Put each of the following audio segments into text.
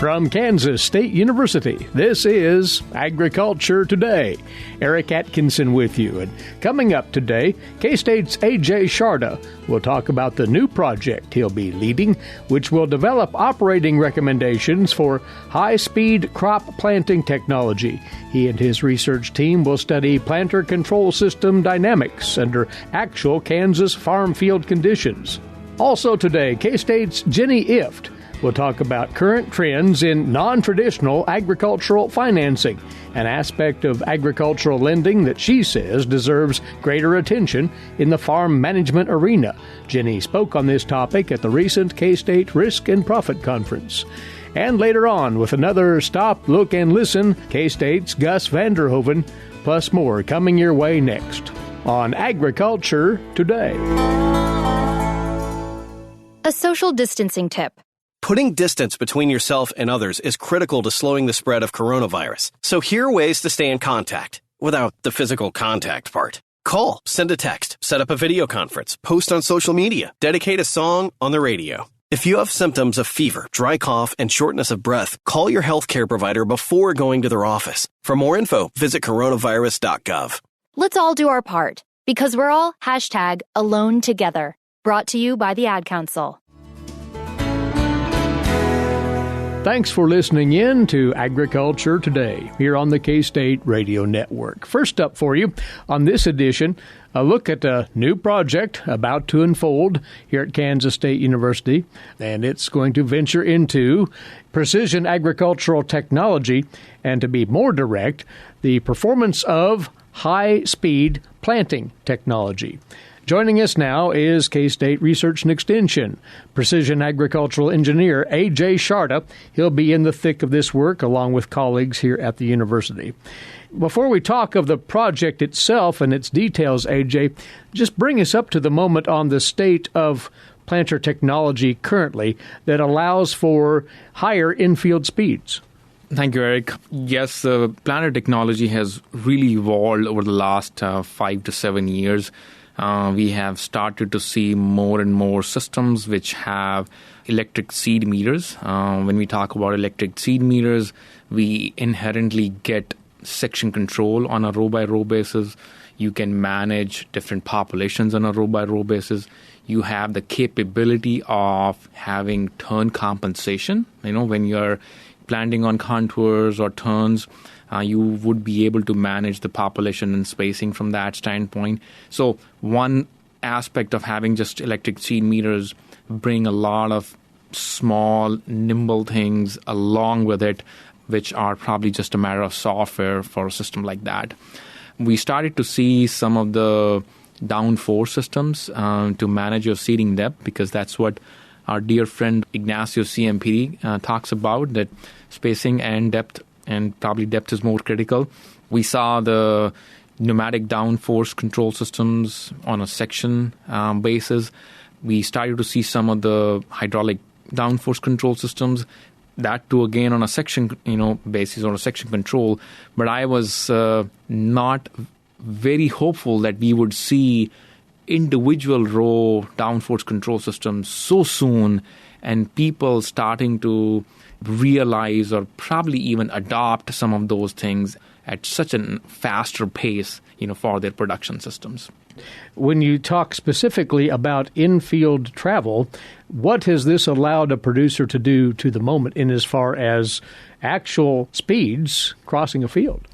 From Kansas State University, this is Agriculture Today. Eric Atkinson with you. And coming up today, K-State's Ajay Sharda will talk about the new project he'll be leading, which will develop operating recommendations for high-speed crop planting technology. He and his research team will study planter control system dynamics under actual Kansas farm field conditions. Also today, K-State's Jenny Ifft will talk about current trends in non-traditional agricultural financing, an aspect of agricultural lending that she says deserves greater attention in the farm management arena. Jenny spoke on this topic at the recent K-State Risk and Profit Conference. And later on, with another Stop, Look, and Listen, K-State's Gus Vanderhoeven, plus more coming your way next on Agriculture Today. A social distancing tip. Putting distance between yourself and others is critical to slowing the spread of coronavirus. So here are ways to stay in contact without the physical contact part. Call, send a text, set up a video conference, post on social media, dedicate a song on the radio. If you have symptoms of fever, dry cough, and shortness of breath, call your healthcare provider before going to their office. For more info, visit coronavirus.gov. Let's all do our part, because we're all #AloneTogether. Brought to you by the Ad Council. Thanks for listening in to Agriculture Today here on the K-State Radio Network. First up for you on this edition, a look at a new project about to unfold here at Kansas State University, and it's going to venture into precision agricultural technology and, to be more direct, the performance of high-speed planting technology. Joining us now is K-State Research and Extension Precision Agricultural Engineer Ajay Sharda. He'll be in the thick of this work along with colleagues here at the university. Before we talk of the project itself and its details, Ajay, just bring us up to the moment on the state of planter technology currently that allows for higher infield speeds. Thank you, Eric. Yes, planter technology has really evolved over the last 5 to 7 years. We have started to see more and more systems which have electric seed meters. When we talk about electric seed meters, we inherently get section control on a row-by-row basis. You can manage different populations on a row-by-row basis. You have the capability of having turn compensation. When you're planting on contours or turns, you would be able to manage the population and spacing from that standpoint. So one aspect of having just electric seed meters bring a lot of small, nimble things along with it, which are probably just a matter of software for a system like that. We started to see some of the downforce systems to manage your seeding depth, because that's what our dear friend Ignacio CMPD talks about, that spacing and depth, and probably depth is more critical. We saw the pneumatic downforce control systems on a section basis. We started to see some of the hydraulic downforce control systems, that too again on a section basis or a section control. But I was not very hopeful that we would see individual row downforce control systems so soon, and people starting to realize or probably even adopt some of those things at such a faster pace, for their production systems. When you talk specifically about in-field travel, what has this allowed a producer to do to the moment in as far as actual speeds crossing a field?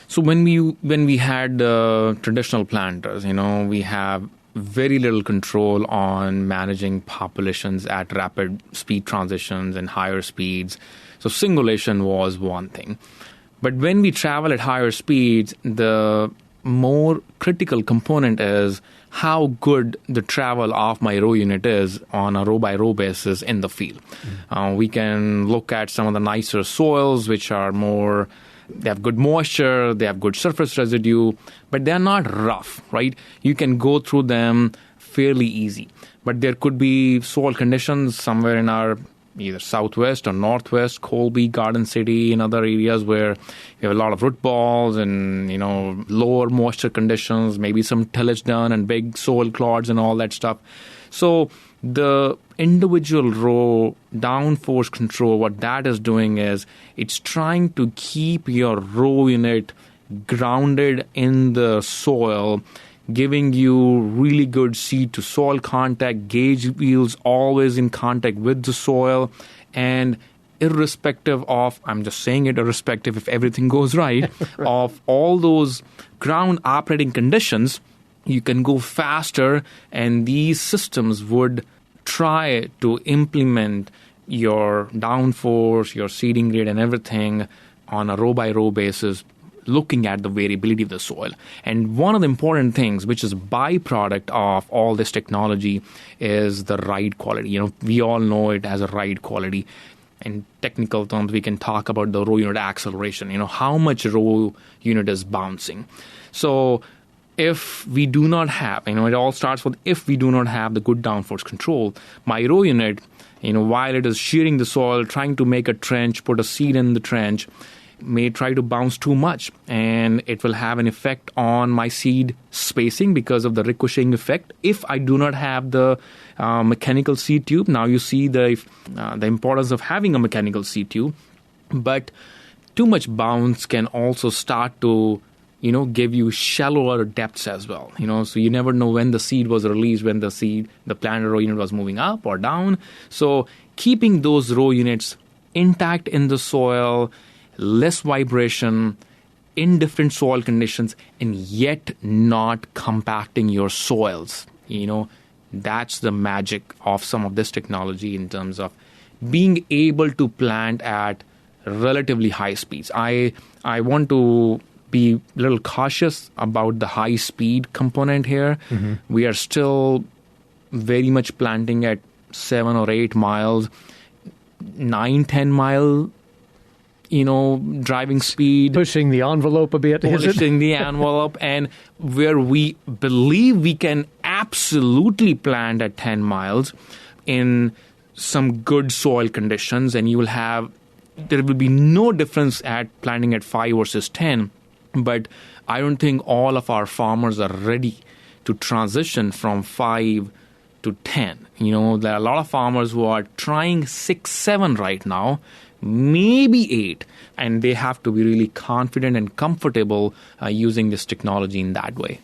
So when we had traditional planters, we have very little control on managing populations at rapid speed transitions and higher speeds. So singulation was one thing. But when we travel at higher speeds, the more critical component is how good the travel of my row unit is on a row-by-row basis in the field. We can look at some of the nicer soils, which are more, they have good moisture, they have good surface residue, but they're not rough, right? You can go through them fairly easy. But there could be soil conditions somewhere in our either southwest or northwest, Colby, Garden City, and other areas where you have a lot of root balls and, lower moisture conditions, maybe some tillage done and big soil clods and all that stuff. So the individual row downforce control, what that is doing is it's trying to keep your row unit grounded in the soil, giving you really good seed to soil contact, gauge wheels always in contact with the soil, and irrespective of, I'm just saying it irrespective if everything goes right, of all those ground operating conditions, you can go faster, and these systems would try to implement your downforce, your seeding rate, and everything on a row-by-row basis, looking at the variability of the soil. And one of the important things, which is a byproduct of all this technology, is the ride quality. We all know it as a ride quality. In technical terms, we can talk about the row unit acceleration, how much row unit is bouncing. So if we do not have, it all starts with if we do not have the good downforce control, my row unit, while it is shearing the soil, trying to make a trench, put a seed in the trench, may try to bounce too much, and it will have an effect on my seed spacing because of the ricocheting effect. If I do not have the mechanical seed tube, now you see the importance of having a mechanical seed tube, but too much bounce can also start to give you shallower depths as well. So you never know when the seed was released, when the planted row unit was moving up or down. So keeping those row units intact in the soil, less vibration, in different soil conditions, and yet not compacting your soils. That's the magic of some of this technology in terms of being able to plant at relatively high speeds. I want to be a little cautious about the high speed component here. Mm-hmm. We are still very much planting at 7 or 8 miles, 9-10 mile driving speed. Pushing the envelope a bit, is it? Pushing the envelope, and where we believe we can absolutely plant at 10 miles in some good soil conditions, and there will be no difference at planting at 5 versus 10. But I don't think all of our farmers are ready to transition from 5 to 10. There are a lot of farmers who are trying 6, 7 right now, maybe 8, and they have to be really confident and comfortable using this technology in that way.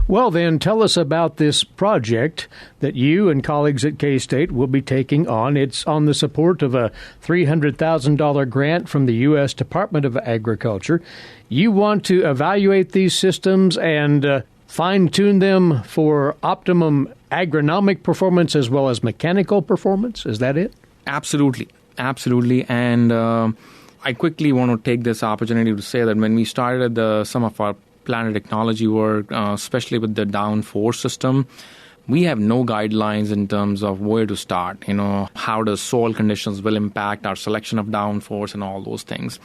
Well, then, tell us about this project that you and colleagues at K-State will be taking on. It's on the support of a $300,000 grant from the U.S. Department of Agriculture. You want to evaluate these systems and fine-tune them for optimum agronomic performance as well as mechanical performance. Is that it? Absolutely. And I quickly want to take this opportunity to say that when we started some of our planted technology work, especially with the downforce system, we have no guidelines in terms of where to start, how the soil conditions will impact our selection of downforce and all those things.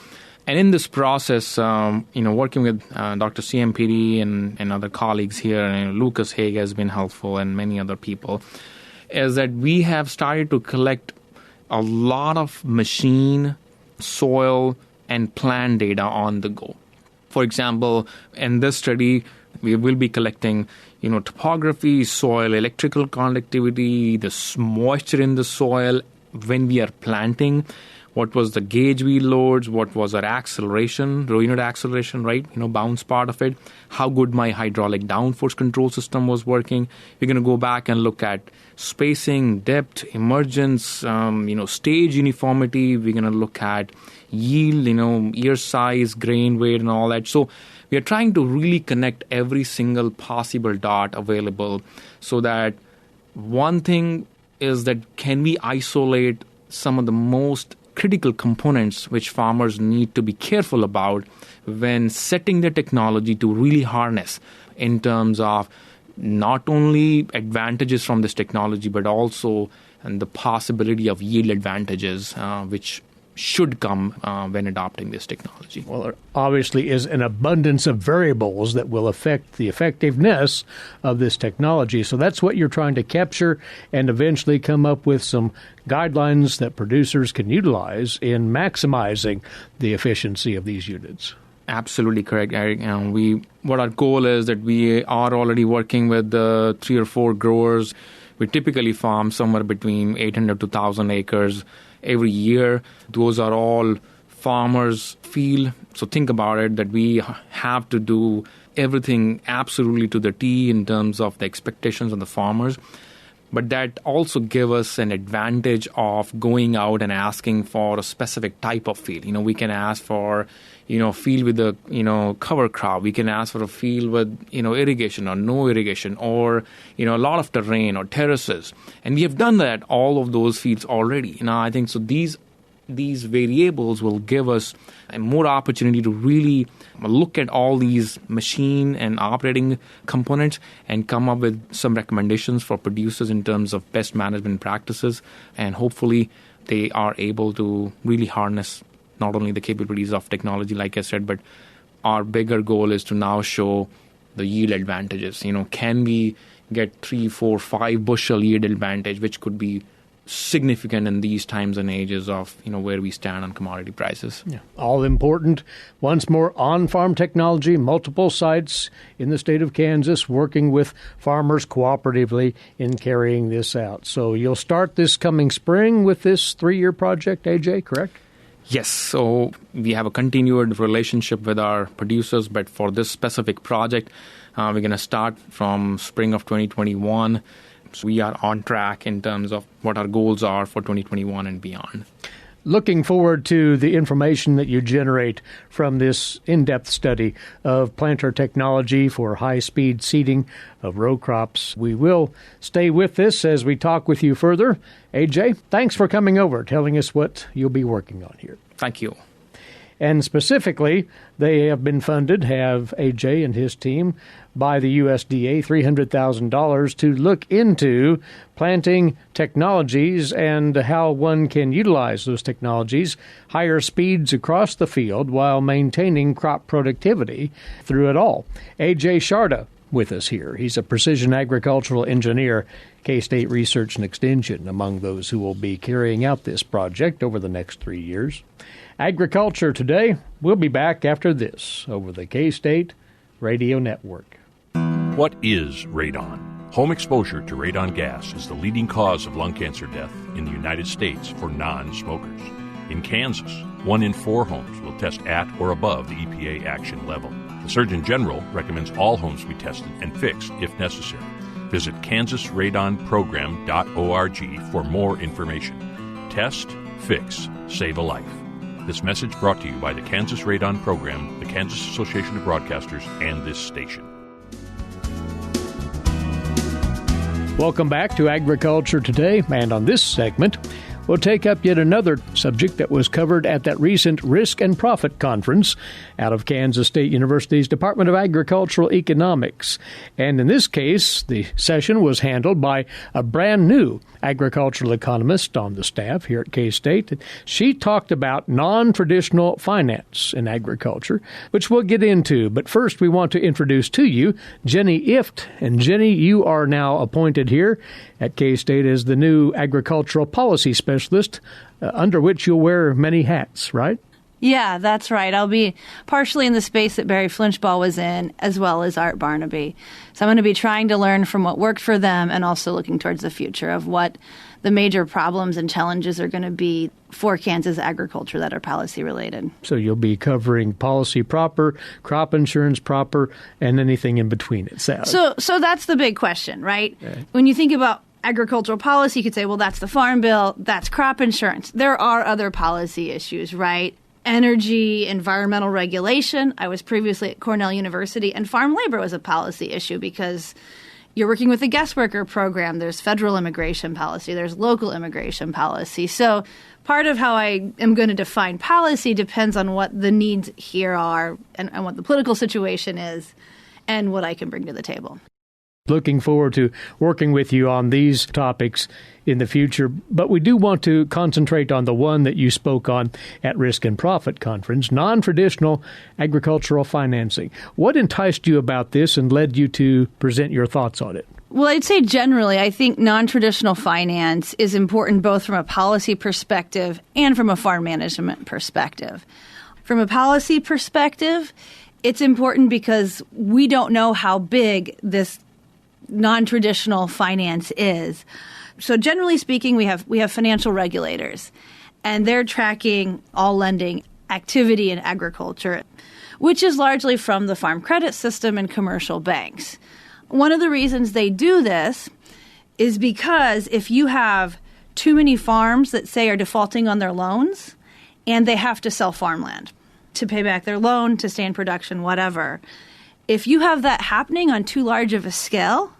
And in this process, working with Dr. CMPD and other colleagues here, and Lucas Haig has been helpful and many other people, is that we have started to collect a lot of machine, soil, and plant data on the go. For example, in this study, we will be collecting, topography, soil, electrical conductivity, the moisture in the soil when we are planting, what was the gauge wheel loads, what was our acceleration, row unit acceleration, right? Bounce part of it, how good my hydraulic downforce control system was working. We're going to go back and look at spacing, depth, emergence, stage uniformity. We're going to look at yield, ear size, grain weight, and all that. So we are trying to really connect every single possible dot available so that one thing is that can we isolate some of the most critical components which farmers need to be careful about when setting the technology to really harness in terms of not only advantages from this technology, but also the possibility of yield advantages, which should come when adopting this technology. Well, there obviously is an abundance of variables that will affect the effectiveness of this technology. So that's what you're trying to capture and eventually come up with some guidelines that producers can utilize in maximizing the efficiency of these units. Absolutely correct, Eric. What our goal is that we are already working with 3 or 4 growers We typically farm somewhere between 800 to 1,000 acres every year. Those are all farmers feel. So think about it, that we have to do everything absolutely to the T in terms of the expectations of the farmers. But that also gives us an advantage of going out and asking for a specific type of field. We can ask for, field with a, cover crop. We can ask for a field with, irrigation or no irrigation, or, a lot of terrain or terraces. And we have done that, all of those fields already. I think so these variables will give us a more opportunity to really look at all these machine and operating components and come up with some recommendations for producers in terms of best management practices. And hopefully they are able to really harness not only the capabilities of technology, like I said, but our bigger goal is to now show the yield advantages. Can we get 3, 4, 5 bushel yield advantage, which could be significant in these times and ages of where we stand on commodity prices. Yeah. All important. Once more, on-farm technology, multiple sites in the state of Kansas working with farmers cooperatively in carrying this out. So you'll start this coming spring with this 3-year project, AJ, correct? Yes. So we have a continued relationship with our producers, but for this specific project, we're going to start from spring of 2021. So we are on track in terms of what our goals are for 2021 and beyond. Looking forward to the information that you generate from this in-depth study of planter technology for high-speed seeding of row crops. We will stay with this as we talk with you further. AJ, thanks for coming over, telling us what you'll be working on here. Thank you. And specifically, they have been funded, have AJ and his team, by the USDA $300,000 to look into planting technologies and how one can utilize those technologies, higher speeds across the field while maintaining crop productivity through it all. Ajay Sharda with us here. He's a precision agricultural engineer, K-State Research and Extension, among those who will be carrying out this project over the next 3 years. Agriculture Today. We'll be back after this over the K-State Radio Network. What is radon? Home exposure to radon gas is the leading cause of lung cancer death in the United States for non-smokers. In Kansas, 1 in 4 homes will test at or above the EPA action level. The Surgeon General recommends all homes be tested and fixed if necessary. Visit kansasradonprogram.org for more information. Test, fix, save a life. This message brought to you by the Kansas Radon Program, the Kansas Association of Broadcasters, and this station. Welcome back to Agriculture Today, and on this segment, we'll take up yet another subject that was covered at that recent Risk and Profit Conference out of Kansas State University's Department of Agricultural Economics. And in this case, the session was handled by a brand new agricultural economist on the staff here at K-State. She talked about non-traditional finance in agriculture, which we'll get into. But first, we want to introduce to you Jenny Ifft. And Jenny, you are now appointed here at K-State as the new agricultural policy specialist, under which you'll wear many hats, right? Yeah, that's right. I'll be partially in the space that Barry Flinchball was in, as well as Art Barnaby. So I'm going to be trying to learn from what worked for them and also looking towards the future of what the major problems and challenges are going to be for Kansas agriculture that are policy related. So you'll be covering policy proper, crop insurance proper, and anything in between, it sounds. So that's the big question, right? Okay. When you think about agricultural policy, you could say, well, that's the Farm Bill, that's crop insurance. There are other policy issues, right? Energy, environmental regulation. I was previously at Cornell University, and farm labor was a policy issue because you're working with a guest worker program. There's federal immigration policy. There's local immigration policy. So part of how I am going to define policy depends on what the needs here are and what the political situation is and what I can bring to the table. Looking forward to working with you on these topics in the future, but we do want to concentrate on the one that you spoke on at Risk and Profit Conference, non-traditional agricultural financing. What enticed you about this and led you to present your thoughts on it? Well, I'd say generally, I think non-traditional finance is important both from a policy perspective and from a farm management perspective. From a policy perspective, it's important because we don't know how big this non-traditional finance is. So generally speaking, we have financial regulators, and they're tracking all lending activity in agriculture, which is largely from the farm credit system and commercial banks. One of the reasons they do this is because if you have too many farms that say are defaulting on their loans and they have to sell farmland to pay back their loan, to stay in production, whatever, if you have that happening on too large of a scale,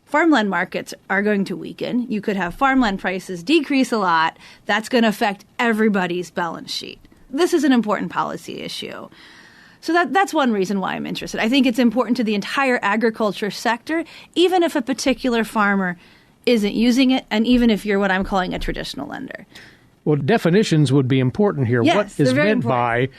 farmland markets are going to weaken. You could have farmland prices decrease a lot. That's going to affect everybody's balance sheet. This is an important policy issue. So that's one reason why I'm interested. I think it's important to the entire agriculture sector, even if a particular farmer isn't using it, and even if you're what I'm calling a traditional lender. Well, definitions would be important here. Yes, what is meant by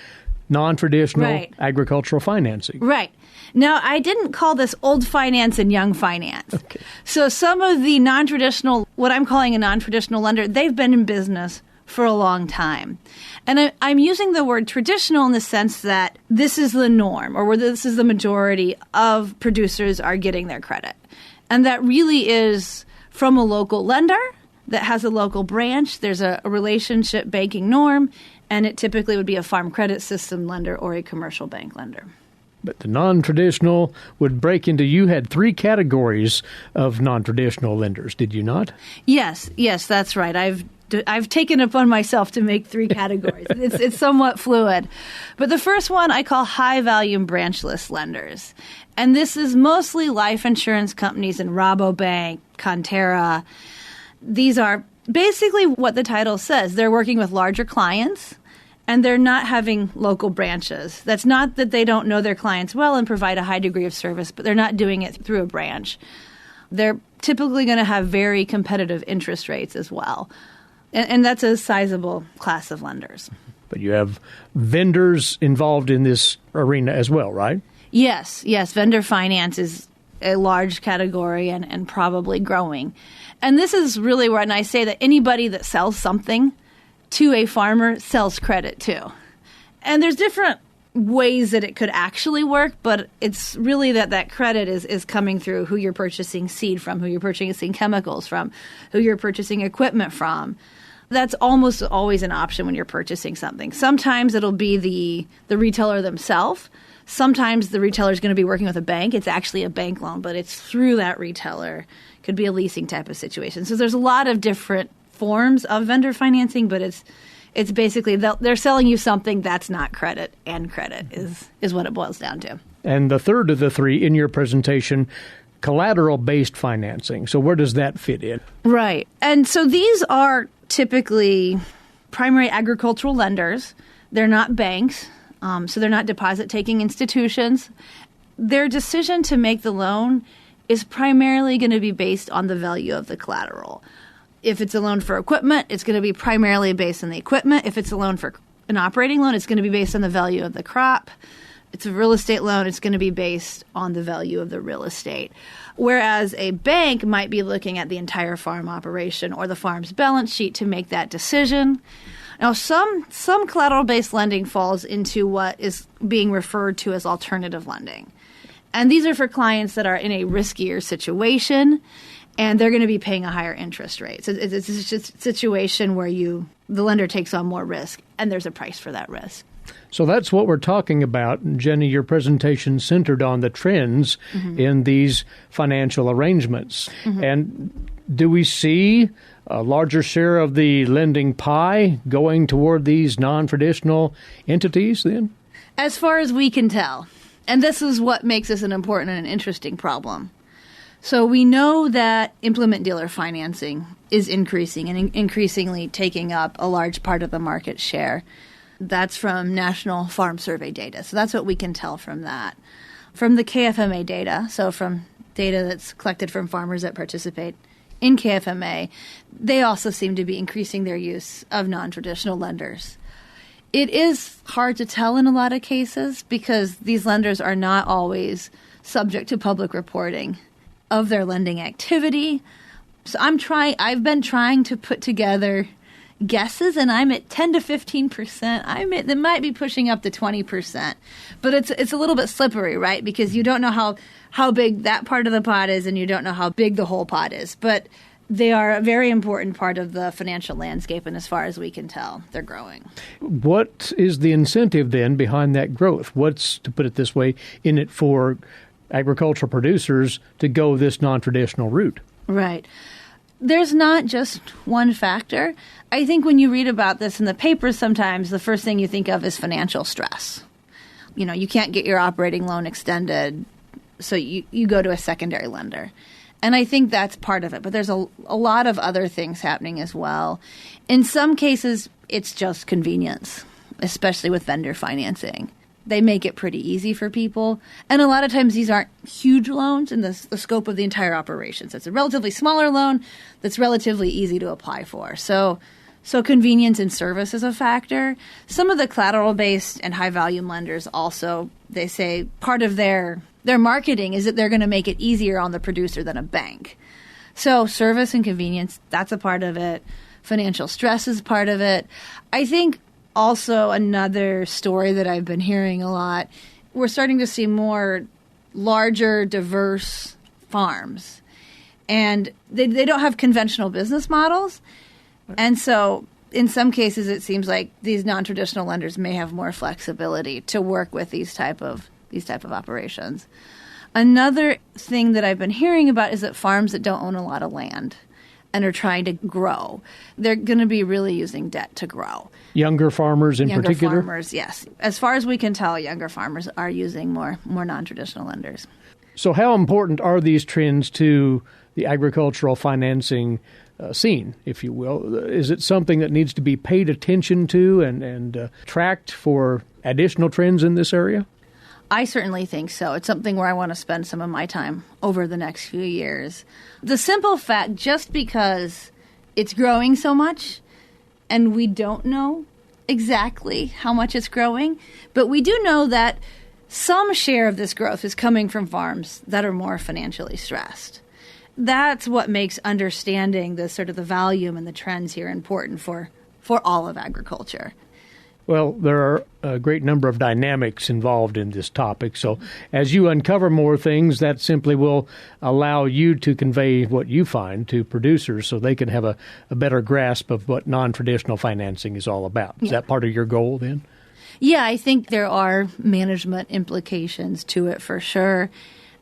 non-traditional agricultural financing? Right. Now, I didn't call this old finance and young finance. Okay. So some of the non-traditional, what I'm calling a non-traditional lender, they've been in business for a long time. And I'm using the word traditional in the sense that this is the norm, or where this is the majority of producers are getting their credit. And that really is from a local lender that has a local branch. There's a relationship banking norm, and it typically would be a farm credit system lender or a commercial bank lender. But the non-traditional would break into, you had 3 categories of non-traditional lenders, did you not? Yes, that's right. I've taken it upon myself to make 3 categories. It's somewhat fluid. But the first one I call high-volume branchless lenders. And this is mostly life insurance companies and Rabobank, Conterra. These are basically what the title says. They're working with larger clients, and they're not having local branches. That's not that they don't know their clients well and provide a high degree of service, but they're not doing it through a branch. They're typically going to have very competitive interest rates as well. And that's a sizable class of lenders. But you have vendors involved in this arena as well, right? Yes. Vendor finance is a large category and probably growing. And this is really where, and I say that anybody that sells something to a farmer sells credit too. And there's different ways that it could actually work, but it's really that credit is coming through who you're purchasing seed from, who you're purchasing chemicals from, who you're purchasing equipment from. That's almost always an option when you're purchasing something. Sometimes it'll be the retailer themselves. Sometimes the retailer is going to be working with a bank. It's actually a bank loan, but it's through that retailer. Could be a leasing type of situation. So there's a lot of different forms of vendor financing, but it's basically they're selling you something that's not credit, and credit is what it boils down to. And the third of the 3 in your presentation, collateral-based financing. So where does that fit in? Right. And so these are typically primary agricultural lenders. They're not banks, so they're not deposit-taking institutions. Their decision to make the loan is primarily going to be based on the value of the collateral. If it's a loan for equipment, it's going to be primarily based on the equipment. If it's a loan for an operating loan, it's going to be based on the value of the crop. It's a real estate loan, it's going to be based on the value of the real estate. Whereas a bank might be looking at the entire farm operation or the farm's balance sheet to make that decision. Now, some collateral-based lending falls into what is being referred to as alternative lending. And these are for clients that are in a riskier situation, and they're going to be paying a higher interest rate. So it's a situation where the lender takes on more risk, and there's a price for that risk. So that's what we're talking about. Jenny, your presentation centered on the trends in these financial arrangements. And do we see a larger share of the lending pie going toward these non-traditional entities then? As far as we can tell. And this is what makes this an important and interesting problem. So we know that implement dealer financing is increasing and increasingly taking up a large part of the market share. That's from National Farm Survey data. So that's what we can tell from that. From the KFMA data, so from data that's collected from farmers that participate in KFMA, they also seem to be increasing their use of non-traditional lenders. It is hard to tell in a lot of cases because these lenders are not always subject to public reporting of their lending activity. So I've been trying to put together, guesses, and I'm at 10 to 15%. That might be pushing up to 20%. But it's a little bit slippery, right? Because you don't know how big that part of the pot is, and you don't know how big the whole pot is. But they are a very important part of the financial landscape, and as far as we can tell, they're growing. What is the incentive then behind that growth? What's, to put it this way, in it for agricultural producers to go this non-traditional route? Right. There's not just one factor. I think when you read about this in the papers sometimes, the first thing you think of is financial stress. You can't get your operating loan extended, so you go to a secondary lender. And I think that's part of it. But there's a lot of other things happening as well. In some cases, it's just convenience, especially with vendor financing. They make it pretty easy for people. And a lot of times these aren't huge loans in the scope of the entire operation. So it's a relatively smaller loan that's relatively easy to apply for. So convenience and service is a factor. Some of the collateral-based and high-volume lenders also, they say part of their marketing is that they're going to make it easier on the producer than a bank. So service and convenience, that's a part of it. Financial stress is part of it. I think also another story that I've been hearing a lot, we're starting to see more larger, diverse farms. And they don't have conventional business models. And so in some cases, it seems like these non-traditional lenders may have more flexibility to work with these type of operations. Another thing that I've been hearing about is that farms that don't own a lot of land and are trying to grow, they're going to be really using debt to grow. Younger farmers in particular? Younger farmers, yes. As far as we can tell, younger farmers are using more non-traditional lenders. So how important are these trends to the agricultural financing scene, if you will? Is it something that needs to be paid attention to and tracked for additional trends in this area? I certainly think so. It's something where I want to spend some of my time over the next few years. The simple fact, just because it's growing so much and we don't know exactly how much it's growing, but we do know that some share of this growth is coming from farms that are more financially stressed. That's what makes understanding the sort of the volume and the trends here important for all of agriculture. Well, there are a great number of dynamics involved in this topic. So as you uncover more things, that simply will allow you to convey what you find to producers so they can have a better grasp of what non-traditional financing is all about. Is that part of your goal then? Yeah, I think there are management implications to it for sure.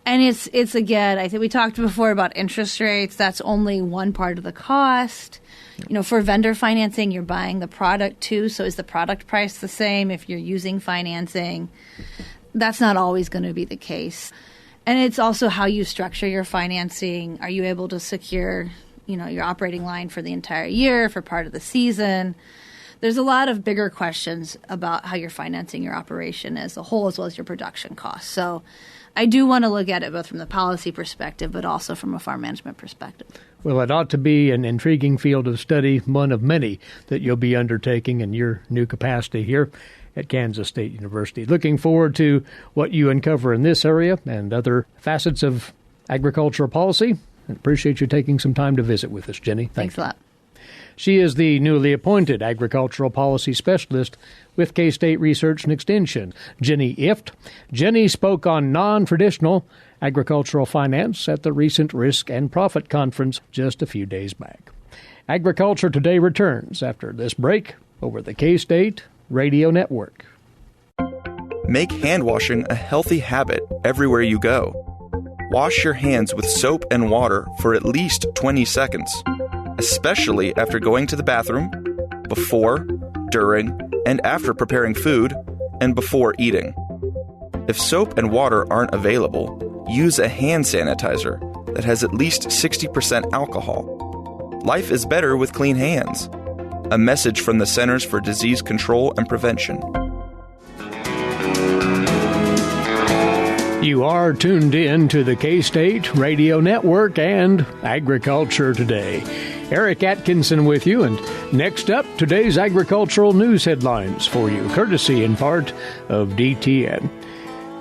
And it's again, I think we talked before about interest rates. That's only one part of the cost. For vendor financing, you're buying the product too. So is the product price the same if you're using financing? That's not always going to be the case. And it's also how you structure your financing. Are you able to secure, your operating line for the entire year, for part of the season? There's a lot of bigger questions about how you're financing your operation as a whole, as well as your production costs. So I do want to look at it both from the policy perspective, but also from a farm management perspective. Well, it ought to be an intriguing field of study, one of many that you'll be undertaking in your new capacity here at Kansas State University. Looking forward to what you uncover in this area and other facets of agricultural policy. And appreciate you taking some time to visit with us, Jenny. Thanks a lot. She is the newly appointed Agricultural Policy Specialist with K-State Research and Extension, Jenny Ifft. Jenny spoke on non-traditional agricultural finance at the recent Risk and Profit Conference just a few days back. Agriculture Today returns after this break over the K-State Radio Network. Make hand washing a healthy habit everywhere you go. Wash your hands with soap and water for at least 20 seconds. Especially after going to the bathroom, before, during, and after preparing food, and before eating. If soap and water aren't available, use a hand sanitizer that has at least 60% alcohol. Life is better with clean hands. A message from the Centers for Disease Control and Prevention. You are tuned in to the K-State Radio Network and Agriculture Today. Eric Atkinson with you, and next up, today's agricultural news headlines for you, courtesy in part of DTN.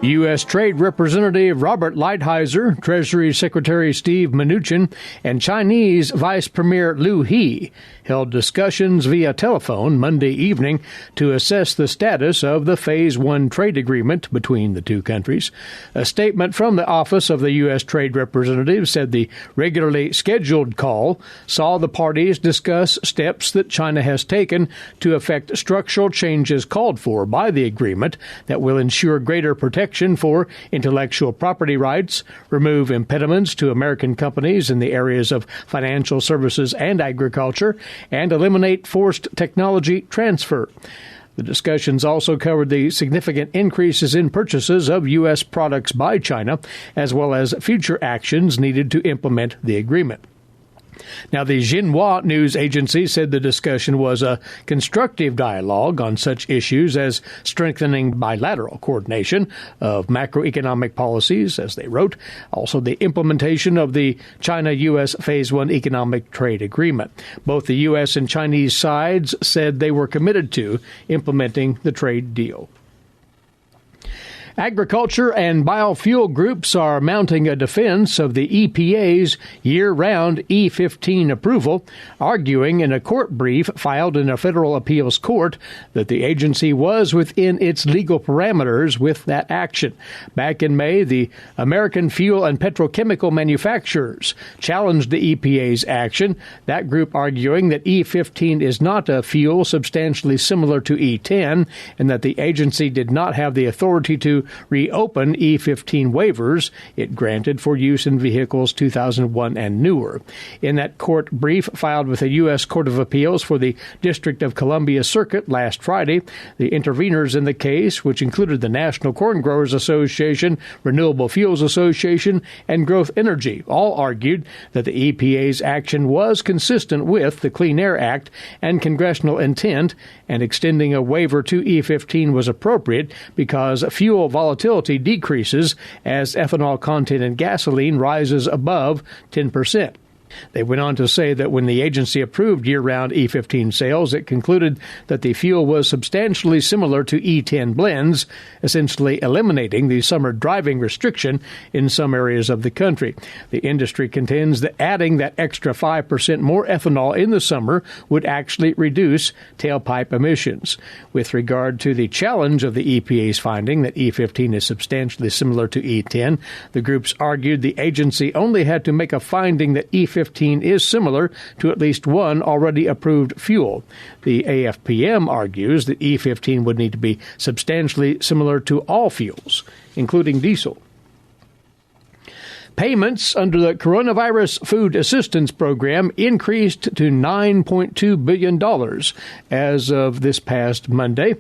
U.S. Trade Representative Robert Lighthizer, Treasury Secretary Steve Mnuchin, and Chinese Vice Premier Liu He held discussions via telephone Monday evening to assess the status of the Phase 1 trade agreement between the two countries. A statement from the Office of the U.S. Trade Representative said the regularly scheduled call saw the parties discuss steps that China has taken to effect structural changes called for by the agreement that will ensure greater protection for intellectual property rights, remove impediments to American companies in the areas of financial services and agriculture, and eliminate forced technology transfer. The discussions also covered the significant increases in purchases of U.S. products by China, as well as future actions needed to implement the agreement. Now, the Xinhua news agency said the discussion was a constructive dialogue on such issues as strengthening bilateral coordination of macroeconomic policies, as they wrote, also the implementation of the China-U.S. Phase 1 economic trade agreement. Both the U.S. and Chinese sides said they were committed to implementing the trade deal. Agriculture and biofuel groups are mounting a defense of the EPA's year-round E15 approval, arguing in a court brief filed in a federal appeals court that the agency was within its legal parameters with that action. Back in May, the American Fuel and Petrochemical Manufacturers challenged the EPA's action, that group arguing that E15 is not a fuel substantially similar to E10 and that the agency did not have the authority to reopen E15 waivers it granted for use in vehicles 2001 and newer. In that court brief filed with the U.S. Court of Appeals for the District of Columbia Circuit last Friday, the interveners in the case, which included the National Corn Growers Association, Renewable Fuels Association, and Growth Energy, all argued that the EPA's action was consistent with the Clean Air Act and congressional intent, and extending a waiver to E15 was appropriate because fuel volatility decreases as ethanol content in gasoline rises above 10%. They went on to say that when the agency approved year-round E15 sales, it concluded that the fuel was substantially similar to E10 blends, essentially eliminating the summer driving restriction in some areas of the country. The industry contends that adding that extra 5% more ethanol in the summer would actually reduce tailpipe emissions. With regard to the challenge of the EPA's finding that E15 is substantially similar to E10, the groups argued the agency only had to make a finding that E15 is similar to at least one already approved fuel. The AFPM argues that E15 would need to be substantially similar to all fuels, including diesel. Payments under the Coronavirus Food Assistance Program increased to $9.2 billion as of this past Monday.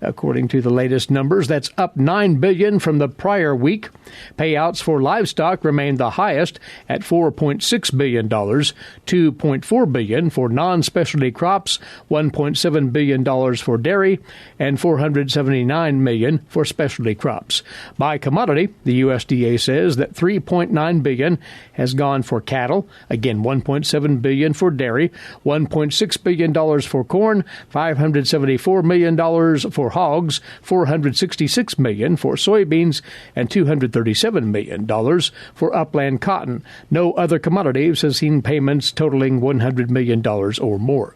According to the latest numbers, that's up $9 billion from the prior week. Payouts for livestock remained the highest at $4.6 billion, $2.4 billion for non-specialty crops, $1.7 billion for dairy, and $479 million for specialty crops. By commodity, the USDA says that $3.9 billion has gone for cattle, again $1.7 billion for dairy, $1.6 billion for corn, $574 million for hogs, $466 million for soybeans, and $237 million for upland cotton. No other commodities has seen payments totaling $100 million or more.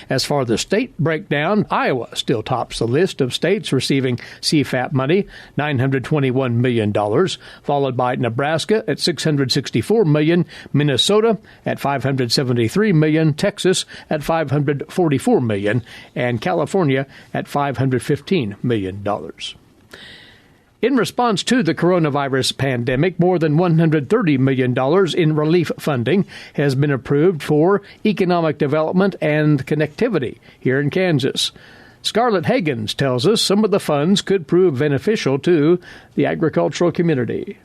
As for the state breakdown, Iowa still tops the list of states receiving CFAP money, $921 million, followed by Nebraska at $664 million, Minnesota at $573 million, Texas at $544 million, and California at $515 million. In response to the coronavirus pandemic, more than $130 million in relief funding has been approved for economic development and connectivity here in Kansas. Scarlett Hagens tells us some of the funds could prove beneficial to the agricultural community.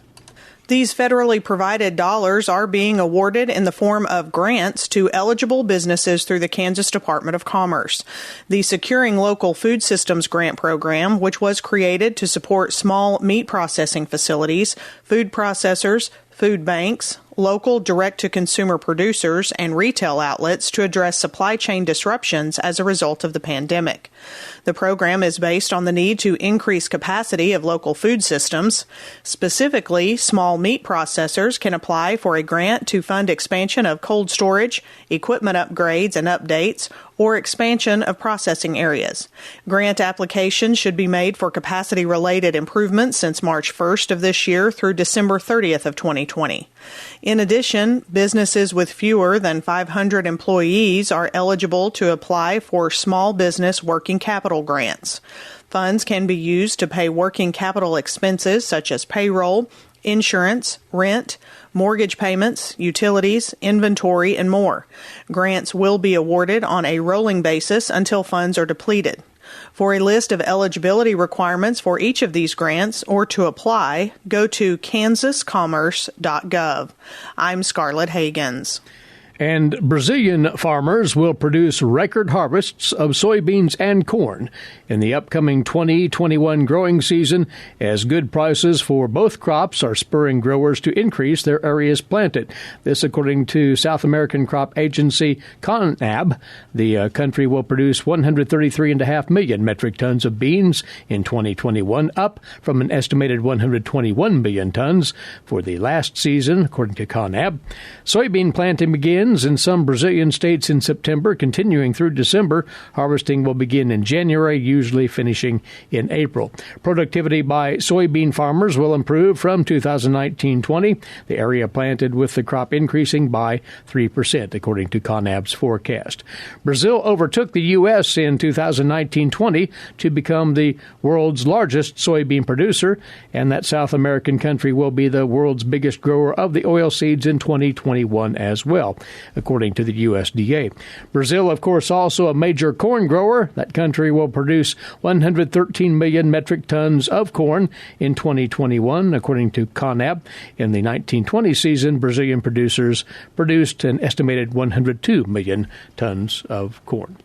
These federally provided dollars are being awarded in the form of grants to eligible businesses through the Kansas Department of Commerce. The Securing Local Food Systems Grant Program, which was created to support small meat processing facilities, food processors, food banks, local direct-to-consumer producers, and retail outlets to address supply chain disruptions as a result of the pandemic. The program is based on the need to increase capacity of local food systems. Specifically, small meat processors can apply for a grant to fund expansion of cold storage, equipment upgrades and updates, or expansion of processing areas. Grant applications should be made for capacity-related improvements since March 1st of this year through December 30th of 2020. In addition, businesses with fewer than 500 employees are eligible to apply for small business working capital grants. Funds can be used to pay working capital expenses such as payroll, insurance, rent, mortgage payments, utilities, inventory, and more. Grants will be awarded on a rolling basis until funds are depleted. For a list of eligibility requirements for each of these grants or to apply, go to kansascommerce.gov. I'm Scarlett Hagans. And Brazilian farmers will produce record harvests of soybeans and corn in the upcoming 2021 growing season, as good prices for both crops are spurring growers to increase their areas planted. This according to South American Crop Agency CONAB. The country will produce 133.5 million metric tons of beans in 2021, up from an estimated 121 million tons for the last season, according to CONAB. Soybean planting begins in some Brazilian states in September, continuing through December. Harvesting will begin in January, usually finishing in April. Productivity by soybean farmers will improve from 2019-20, the area planted with the crop increasing by 3%, according to CONAB's forecast. Brazil overtook the U.S. in 2019-20 to become the world's largest soybean producer, and that South American country will be the world's biggest grower of the oilseeds in 2021 as well, according to the USDA. Brazil, of course, also a major corn grower. That country will produce 113 million metric tons of corn in 2021, according to CONAB. In the 1920 season, Brazilian producers produced an estimated 102 million tons of corn.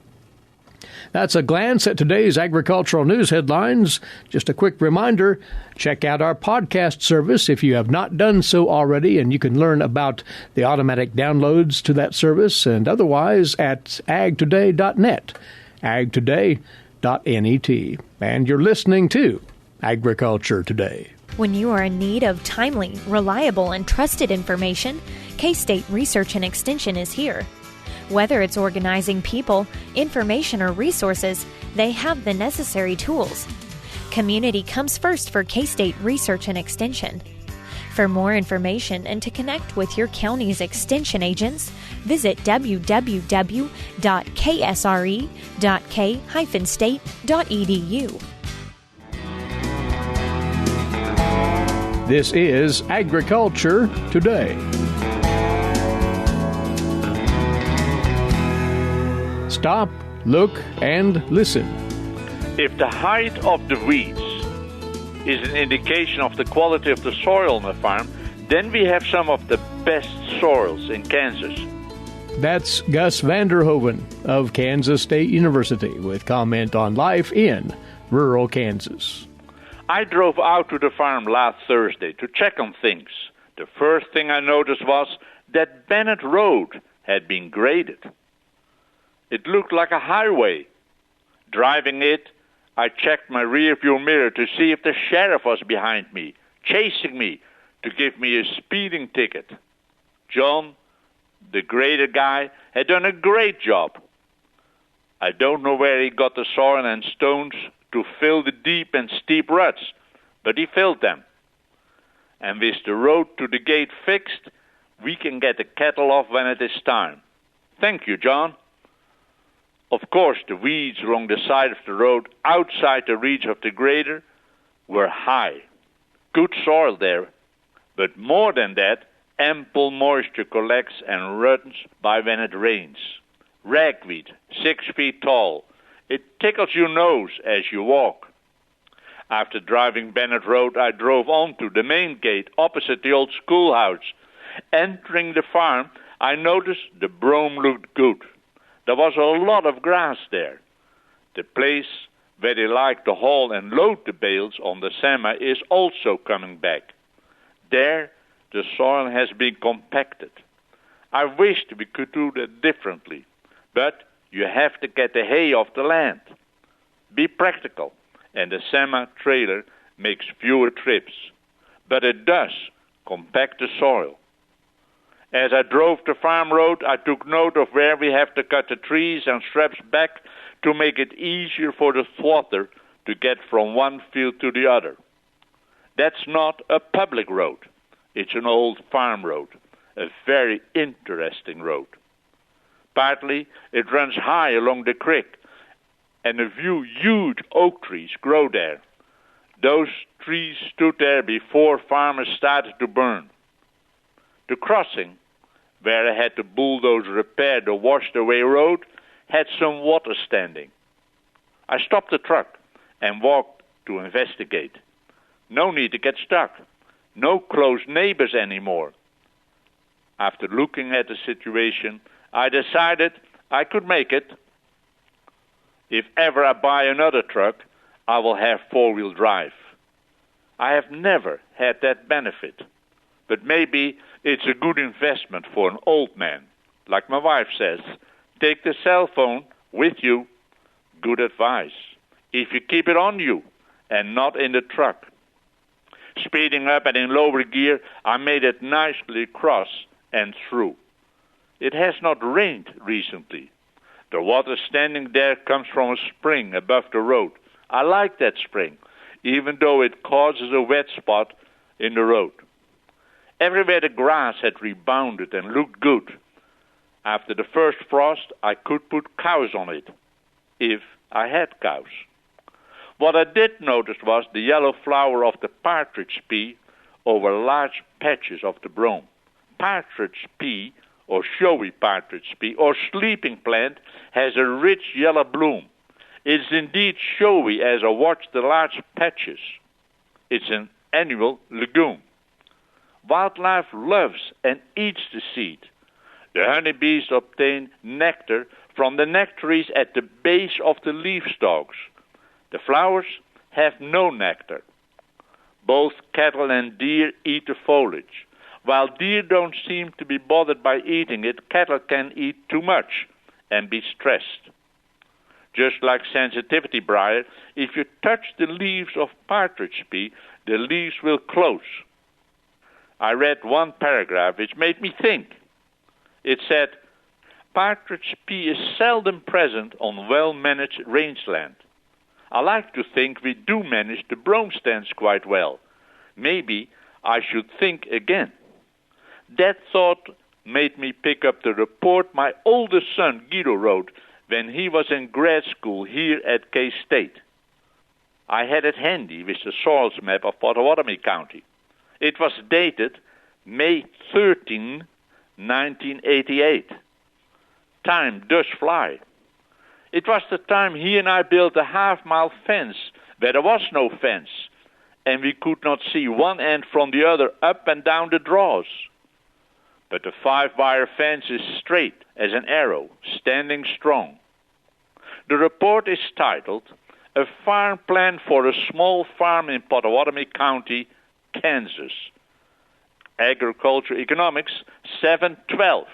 That's a glance at today's agricultural news headlines. Just a quick reminder, check out our podcast service if you have not done so already, and you can learn about the automatic downloads to that service and otherwise at agtoday.net, agtoday.net. And you're listening to Agriculture Today. When you are in need of timely, reliable, and trusted information, K-State Research and Extension is here. Whether it's organizing people, information, or resources, they have the necessary tools. Community comes first for K-State Research and Extension. For more information and to connect with your county's extension agents, visit www.ksre.k-state.edu. This is Agriculture Today. Stop, look, and listen. If the height of the weeds is an indication of the quality of the soil on the farm, then we have some of the best soils in Kansas. That's Gus Vanderhoeven of Kansas State University with comment on life in rural Kansas. I drove out to the farm last Thursday to check on things. The first thing I noticed was that Bennett Road had been graded. It looked like a highway. Driving it, I checked my rearview mirror to see if the sheriff was behind me, chasing me to give me a speeding ticket. John, the grader guy, had done a great job. I don't know where he got the soil and stones to fill the deep and steep ruts, but he filled them. And with the road to the gate fixed, we can get the cattle off when it is time. Thank you, John. Of course, the weeds along the side of the road outside the reach of the grader were high. Good soil there, but more than that, ample moisture collects and runs by when it rains. Ragweed, 6 feet tall. It tickles your nose as you walk. After driving Bennett Road, I drove on to the main gate opposite the old schoolhouse. Entering the farm, I noticed the brome looked good. There was a lot of grass there. The place where they like to haul and load the bales on the semi is also coming back. There, the soil has been compacted. I wished we could do that differently, but you have to get the hay off the land. Be practical, and the semi-trailer makes fewer trips, but it does compact the soil. As I drove the farm road, I took note of where we have to cut the trees and shrubs back to make it easier for the swatter to get from one field to the other. That's not a public road. It's an old farm road, a very interesting road. Partly, it runs high along the creek, and a few huge oak trees grow there. Those trees stood there before farmers started to burn. The crossing, where I had to bulldoze repair the washed-away road, had some water standing. I stopped the truck and walked to investigate. No need to get stuck. No close neighbors anymore. After looking at the situation, I decided I could make it. If ever I buy another truck, I will have four-wheel drive. I have never had that benefit, but maybe it's a good investment for an old man. Like my wife says, take the cell phone with you. Good advice. If you keep it on you and not in the truck. Speeding up and in lower gear, I made it nicely across and through. It has not rained recently. The water standing there comes from a spring above the road. I like that spring, even though it causes a wet spot in the road. Everywhere the grass had rebounded and looked good. After the first frost, I could put cows on it, if I had cows. What I did notice was the yellow flower of the partridge pea over large patches of the brome. Partridge pea, or showy partridge pea, or sleeping plant, has a rich yellow bloom. It is indeed showy as I watch the large patches. It's an annual legume. Wildlife loves and eats the seed. The honeybees obtain nectar from the nectaries at the base of the leaf stalks. The flowers have no nectar. Both cattle and deer eat the foliage. While deer don't seem to be bothered by eating it, cattle can eat too much and be stressed. Just like sensitivity briar, if you touch the leaves of partridge pea, the leaves will close. I read one paragraph which made me think. It said, partridge pea is seldom present on well-managed rangeland. I like to think we do manage the brome stands quite well. Maybe I should think again. That thought made me pick up the report my oldest son Guido wrote when he was in grad school here at K-State. I had it handy with the soils map of Pottawatomie County. It was dated May 13, 1988. Time does fly. It was the time he and I built a half-mile fence where there was no fence, and we could not see one end from the other up and down the draws. But the 5-wire fence is straight as an arrow, standing strong. The report is titled, A Farm Plan for a Small Farm in Pottawatomie County, Kansas. Agriculture Economics 712.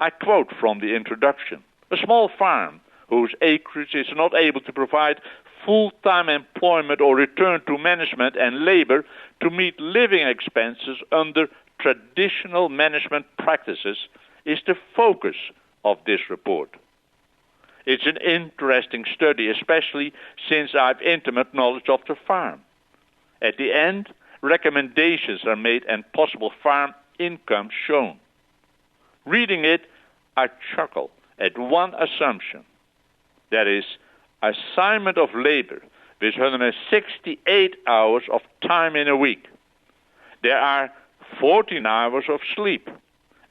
I quote from the introduction. A small farm whose acreage is not able to provide full-time employment or return to management and labor to meet living expenses under traditional management practices is the focus of this report. It's an interesting study, especially since I have intimate knowledge of the farm. At the end, recommendations are made and possible farm income shown. Reading it, I chuckle at one assumption. That is, assignment of labor with 168 hours of time in a week. There are 14 hours of sleep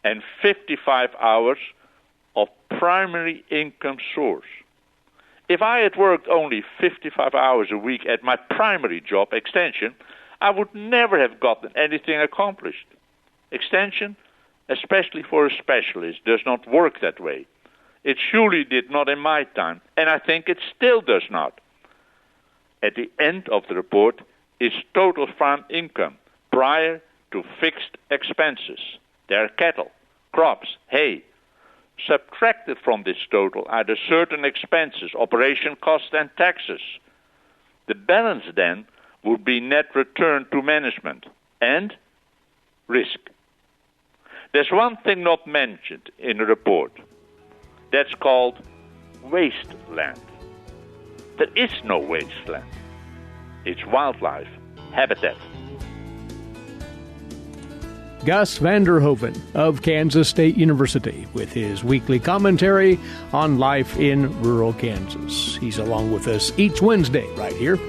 and 55 hours of primary income source. If I had worked only 55 hours a week at my primary job, extension, I would never have gotten anything accomplished. Extension, especially for a specialist, does not work that way. It surely did not in my time, and I think it still does not. At the end of the report is total farm income, prior to fixed expenses, their cattle, crops, hay. Subtracted from this total are the certain expenses, operation costs, and taxes. The balance then would be net return to management and risk. There's one thing not mentioned in the report. That's called wasteland. There is no wasteland. It's wildlife habitat. Gus van der Hoeven of Kansas State University with his weekly commentary on life in rural Kansas. He's along with us each Wednesday right here.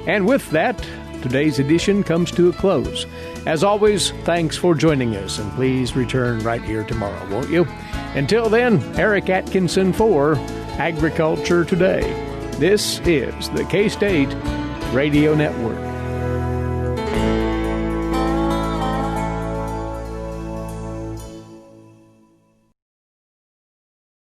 And with that, today's edition comes to a close. As always, thanks for joining us, and please return right here tomorrow, won't you? Until then, Eric Atkinson for Agriculture Today. This is the K-State Radio Network.